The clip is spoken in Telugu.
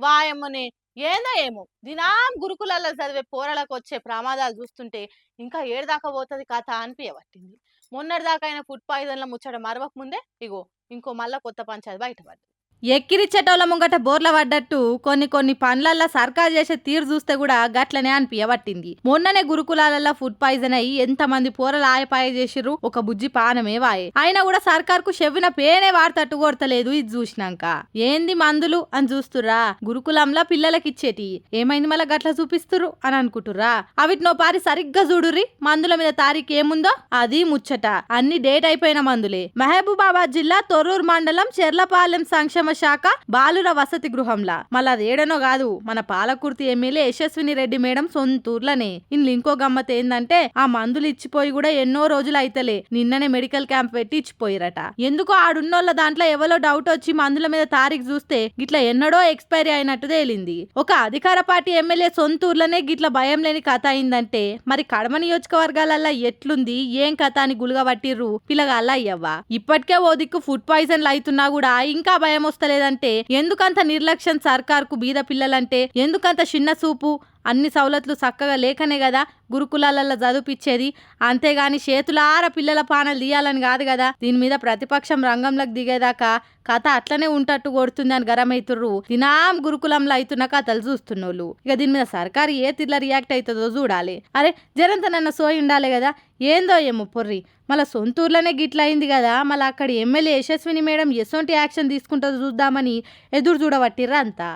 వాయమ్మనే ఏందో ఏమో దినాం గురుకులాల్లో చదివే పోరలకు వచ్చే ప్రమాదాలు చూస్తుంటే ఇంకా ఏడదాకా పోతుంది కథ అనిపించబట్టింది. మొన్నటిదాకా అయిన ఫుడ్ పాయిజన్ల ముచ్చట మరవక ముందే ఇగో ఇంకో మళ్ళా కొత్త పంచాయతీ బయటపడ్డది. ఎక్కిరిచ్చేటోళ్ళ ముంగట బోర్ల పడ్డట్టు కొన్ని పనులల్లా సర్కార్ చేసే తీరు చూస్తే కూడా గట్లనే అనిపించబట్టింది. మొన్ననే గురుకులాలల్లో ఫుడ్ పాయిజన్ అయ్యి ఎంతమంది పోరలు ఆయపాయ చేసిర్రు, ఒక బుజ్జి పానమే వాయే. అయినా కూడా సర్కార్ కు చెవిన పేనే వాడతట్టు కొడతలేదు. ఇది చూసినాక ఏంది మందులు అని చూస్తుర్రా, గురుకులంలా పిల్లలకి ఇచ్చేటి ఏమైంది మళ్ళా గట్ల చూపిస్తురు అని అనుకుంటుర్రా. అవిటినో పారి సరిగ్గా చూడుర్రి, మందుల మీద తారీఖు ఏముందో అది ముచ్చట. అన్ని డేట్ అయిపోయిన మందులే. మహబూబాబాద్ జిల్లా తొర్రూరు మండలం చెర్లపాలెం సంక్షేమ శాఖ బాలుర వసతి గృహంలా. మళ్ళీ అదేడనో కాదు, మన పాలకుర్తి ఎమ్మెల్యే యశస్విని రెడ్డి మేడం సొంతూర్లనే. ఇందులో ఇంకో గమ్మత్ ఏందంటే ఆ మందులు ఇచ్చిపోయి కూడా ఎన్నో రోజులు అయితలే, నిన్ననే మెడికల్ క్యాంప్ పెట్టి ఇచ్చిపోయిరట. ఎందుకో ఆడున్నోళ్ళ దాంట్లో ఎవరో డౌట్ వచ్చి మందుల మీద తారీఖు చూస్తే గిట్ల ఎన్నడో ఎక్స్పైరీ అయినట్టు తేలింది. ఒక అధికార పార్టీ ఎమ్మెల్యే సొంతూర్లనే గిట్ల భయం లేని కథ అయిందంటే మరి కడమ నియోజకవర్గాలల్లో ఎట్లుంది ఏం కథ అని గులుగబట్టిర్రు పిల్లగాళ్ళ అయ్యవ్వ. ఇప్పటికే ఓ దిక్కు ఫుడ్ పాయిజన్లు అవుతున్నా కూడా ఇంకా భయం వస్తలేదంటే ఎందుకంత నిర్లక్ష్యం సర్కార్కు బీద పిల్లలంటే, ఎందుకంత చిన్న చూపు? అన్ని సౌలతులు చక్కగా లేకనే కదా గురుకులాలలో చదివిపిచ్చేది. అంతేగాని చేతులార పిల్లల పానలు తీయాలని కాదు కదా. దీని మీద ప్రతిపక్షం రంగంలోకి దిగేదాకా కథ అట్లనే ఉంటట్టు కొడుతుంది అని గరమైతుర్రు దినాం గురుకులంలో అవుతున్న కథలు చూస్తున్నోళ్ళు. ఇక దీని మీద సర్కారు ఏ తీర్ల రియాక్ట్ అవుతుందో చూడాలి. అరే జరంత నన్న సోయి ఉండాలి కదా, ఏందో ఏమో పొర్రి. మళ్ళీ సొంతూర్లోనే గిట్ల అయింది కదా, మళ్ళీ అక్కడ ఎమ్మెల్యే యశస్విని మేడం ఎసొంటి యాక్షన్ తీసుకుంటుందో చూద్దామని ఎదురు చూడబట్టిర్రా అంతా.